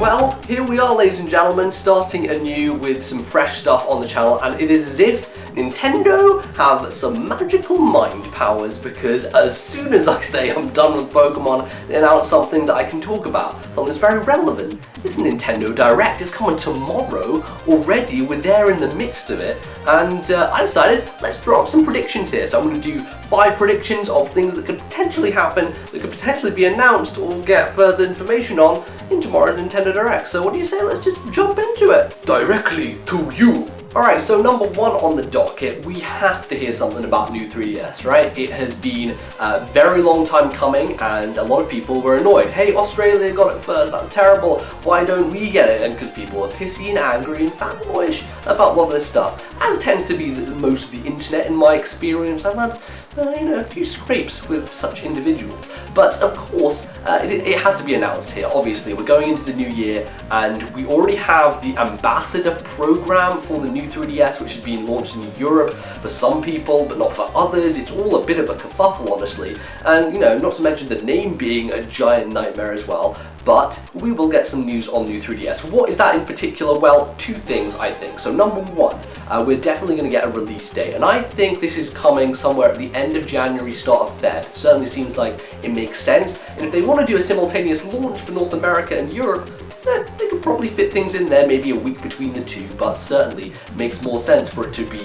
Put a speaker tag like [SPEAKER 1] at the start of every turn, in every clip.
[SPEAKER 1] Well, here we are, ladies and gentlemen, starting anew with some fresh stuff on the channel, and it is as if Nintendo have some magical mind powers, because as soon as I say I'm done with Pokemon, they announce something that I can talk about, something that's very relevant. This Nintendo Direct is coming tomorrow already. We're there in the midst of it, and I decided let's throw up some predictions here. So I'm going to do 5 predictions of things that could potentially happen, that could potentially be announced or get further information on in tomorrow's Nintendo Direct. So what do you say? Let's just jump into it. Directly to you. Alright, so number 1 on the docket, we have to hear something about new 3DS, right? It has been a very long time coming, and a lot of people were annoyed. Hey, Australia got it first, that's terrible, why don't we get it? And because people are pissy and angry and fanboyish about a lot of this stuff. As tends to be most of the internet in my experience, I've had a few scrapes with such individuals. But of course, it has to be announced here. Obviously, we're going into the new year, and we already have the Ambassador program for the new 3DS, which has been launched in Europe for some people, but not for others. It's all a bit of a kerfuffle, honestly. And, not to mention the name being a giant nightmare as well. But we will get some news on new 3DS. What is that in particular? Well, 2 things, I think. So number 1, we're definitely going to get a release date, and I think this is coming somewhere at the end of January, start of Feb. Certainly seems like it makes sense, and if they want to do a simultaneous launch for North America and Europe, they could probably fit things in there, maybe a week between the 2, but certainly makes more sense for it to be,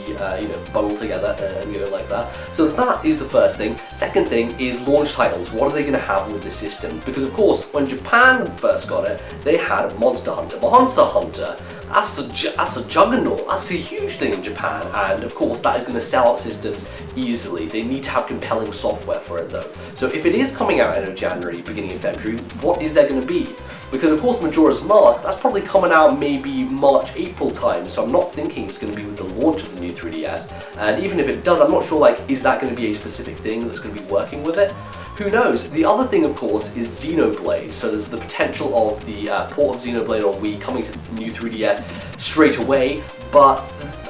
[SPEAKER 1] bundled together and go like that. So that is the first thing. Second thing is launch titles. What are they going to have with this system? Because of course, when Japan first got it, they had Monster Hunter. Monster Hunter, that's a juggernaut. That's a huge thing in Japan, and of course that is going to sell out systems easily. They need to have compelling software for it though. So if it is coming out end of January, beginning of February, what is there going to be? Because of course Majora's Mask, that's probably coming out maybe March, April time, so I'm not thinking it's going to be with the launch of the new 3DS, and even if it does, I'm not sure, is that going to be a specific thing that's going to be working with it? Who knows? The other thing, of course, is Xenoblade, so there's the potential of the port of Xenoblade on Wii coming to the new 3DS straight away, but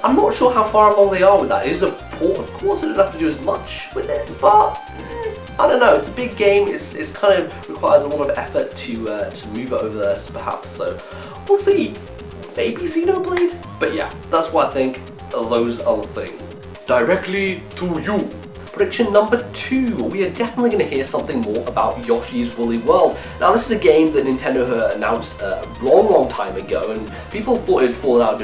[SPEAKER 1] I'm not sure how far along they are with that. It is a port, of course, I don't have to do as much with it, but I don't know, it's a big game, it's kind of requires a lot of effort to move it over there, perhaps, so we'll see. Maybe Xenoblade? But yeah, that's what I think of those other things. Directly to you. Prediction number 2, we are definitely going to hear something more about Yoshi's Woolly World. Now this is a game that Nintendo had announced a long time ago, and people thought it had fallen out of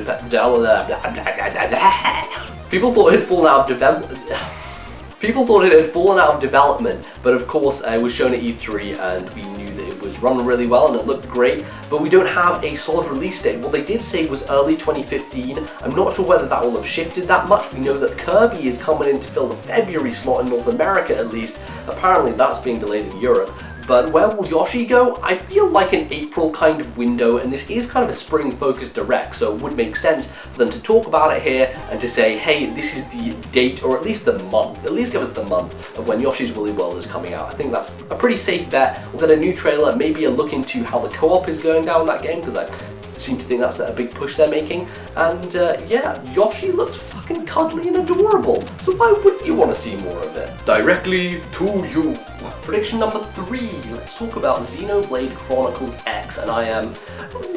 [SPEAKER 1] development, but of course it was shown at E3, and we knew that it was run really well and it looked great, but we don't have a solid release date. What they did say was early 2015. I'm not sure whether that will have shifted that much. We know that Kirby is coming in to fill the February slot in North America at least. Apparently that's being delayed in Europe. But where will Yoshi go? I feel like an April kind of window, and this is kind of a spring-focused direct, so it would make sense for them to talk about it here and to say, hey, this is the date, or at least the month, at least give us the month of when Yoshi's Woolly World is coming out. I think that's a pretty safe bet. We'll get a new trailer, maybe a look into how the co-op is going down in that game, because I seem to think that's a big push they're making. And yeah, Yoshi looks fucking cuddly and adorable, so why wouldn't you want to see more of it? Directly to you. Prediction number 3, let's talk about Xenoblade Chronicles X, and I am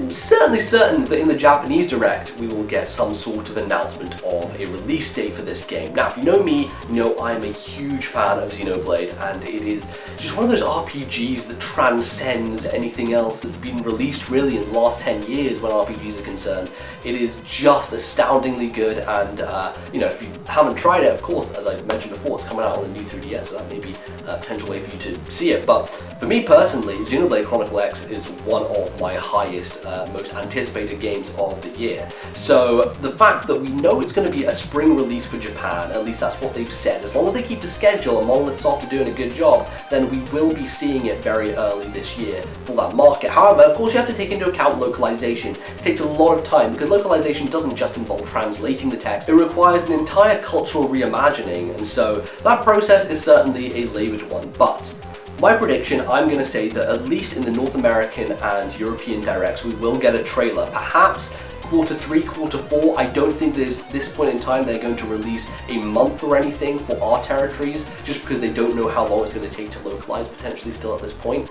[SPEAKER 1] certainly certain that in the Japanese Direct we will get some sort of announcement of a release date for this game. Now if you know me, you know I am a huge fan of Xenoblade, and it is just one of those RPGs that transcends anything else that's been released really in the last 10 years when RPGs are concerned. It is just astoundingly good, and if you haven't tried it, of course, as I mentioned before, it's coming out on the new 3DS, so that may be a potential way for you to see it. But for me personally, Xenoblade Chronicles X is one of my highest, most anticipated games of the year. So the fact that we know it's going to be a spring release for Japan, at least that's what they've said, as long as they keep the schedule and Monolith Soft are doing a good job, then we will be seeing it very early this year for that market. However, of course, you have to take into account localization. It takes a lot of time, because localization doesn't just involve translating the text, it requires an entire cultural reimagining, and so that process is certainly a laboured one. But my prediction, I'm going to say that at least in the North American and European directs we will get a trailer, perhaps Q3, Q4. I don't think there's this point in time they're going to release a month or anything for our territories, just because they don't know how long it's going to take to localize, potentially still at this point.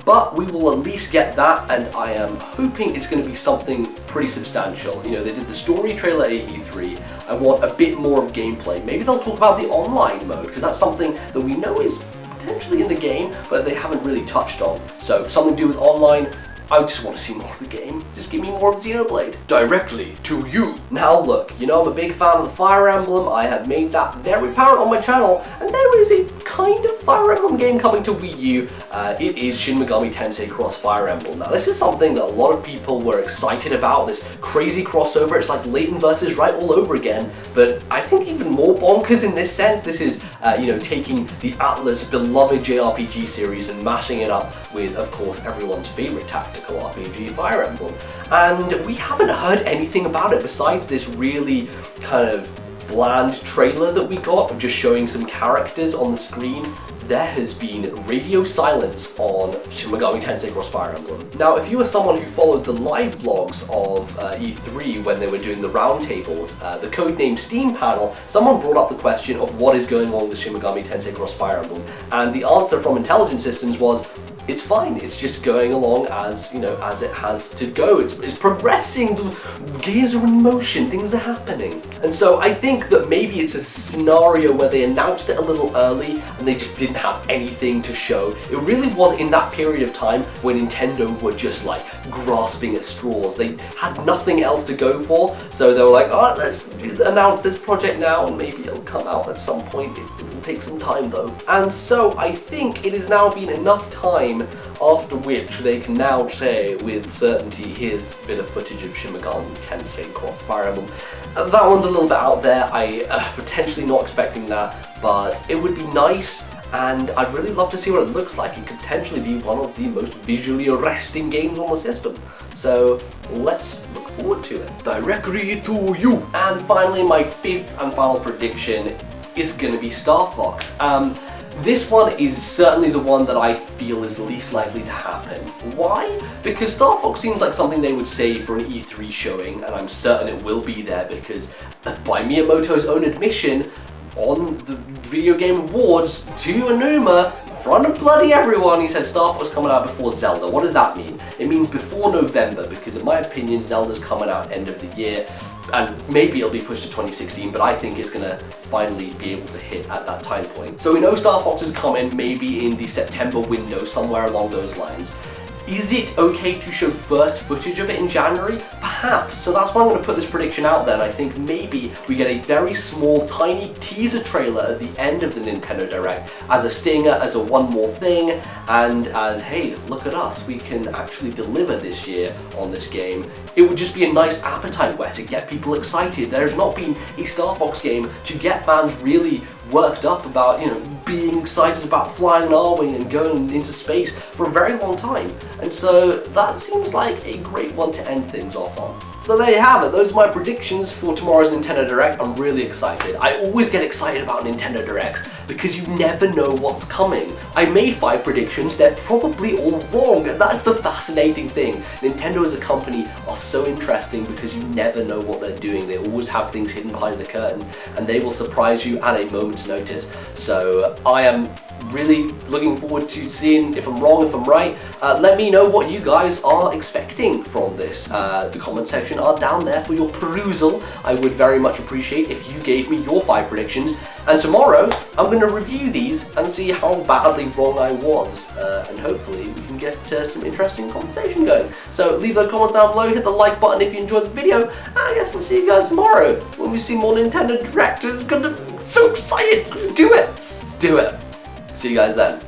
[SPEAKER 1] But we will at least get that, and I am hoping it's going to be something pretty substantial. You know, they did the story trailer at E3. I want a bit more of gameplay. Maybe they'll talk about the online mode, because that's something that we know is potentially in the game, but they haven't really touched on. So something to do with online. I just want to see more of the game. Just give me more of Xenoblade. Directly to you. Now look, you know I'm a big fan of the Fire Emblem. I have made that very apparent on my channel, and there is a kind of Fire Emblem game coming to Wii U. It is Shin Megami Tensei Crossfire Emblem. Now this is something that a lot of people were excited about, this crazy crossover. It's like Layton versus Right all over again, but I think even more bonkers in this sense. This is, you know, taking the Atlas beloved JRPG series and mashing it up with, of course, everyone's favorite tactical RPG, Fire Emblem. And we haven't heard anything about it besides this really kind of bland trailer that we got of just showing some characters on the screen. There has been radio silence on Shin Megami Tensei Crossfire Emblem. Now, if you were someone who followed the live blogs of E3 when they were doing the roundtables, the codename Steam panel, someone brought up the question of what is going on with Shin Megami Tensei Crossfire Emblem, and the answer from Intelligent Systems was, it's fine, it's just going along as, you know, as it has to go. It's progressing, the gears are in motion, things are happening. And so I think that maybe it's a scenario where they announced it a little early and they just didn't have anything to show. It really was in that period of time when Nintendo were just like grasping at straws. They had nothing else to go for, so they were like, oh, let's announce this project now and maybe it'll come out at some point. It will take some time though. And so I think it has now been enough time after which they can now say with certainty, here's a bit of footage of Shin Megami Tensei Crossfire Emblem. That one's a little bit out there. I potentially not expecting that, but it would be nice, and I'd really love to see what it looks like. It could potentially be one of the most visually arresting games on the system. So let's look forward to it. Directly to you. And finally, my fifth and final prediction is going to be Star Fox. This one is certainly the one that I feel is least likely to happen. Why? Because Star Fox seems like something they would save for an E3 showing, and I'm certain it will be there because, by Miyamoto's own admission, on the Video Game Awards to Anuma, in front of bloody everyone, he said Star Fox coming out before Zelda. What does that mean? It means before November, because in my opinion, Zelda's coming out end of the year. And maybe it'll be pushed to 2016, but I think it's going to finally be able to hit at that time point. So we know Star Fox is coming maybe in the September window, somewhere along those lines. Is it okay to show first footage of it in January? Perhaps. So that's why I'm going to put this prediction out there, and I think maybe we get a very small, tiny teaser trailer at the end of the Nintendo Direct as a stinger, as a one more thing, and as, hey, look at us, we can actually deliver this year on this game. It would just be a nice appetite whet to get people excited. There's not been a Star Fox game to get fans really worked up about, you know, being excited about flying an R-Wing and going into space for a very long time. And so that seems like a great one to end things off on. So there you have it, those are my predictions for tomorrow's Nintendo Direct. I'm really excited. I always get excited about Nintendo Directs because you never know what's coming. I made 5 predictions, they're probably all wrong, and that's the fascinating thing. Nintendo as a company are so interesting because you never know what they're doing. They always have things hidden behind the curtain, and they will surprise you at a moment's notice. So I am really looking forward to seeing if I'm wrong, if I'm right. Let me know what you guys are expecting from this. The comment section are down there for your perusal. I would very much appreciate if you gave me your 5 predictions, and tomorrow I'm going to review these and see how badly wrong I was, and hopefully we can get some interesting conversation going. So leave those comments down below, hit the like button if you enjoyed the video, and I guess I'll see you guys tomorrow when we see more Nintendo Direct. It's gonna be so excited. Let's do it. Let's do it. See you guys then.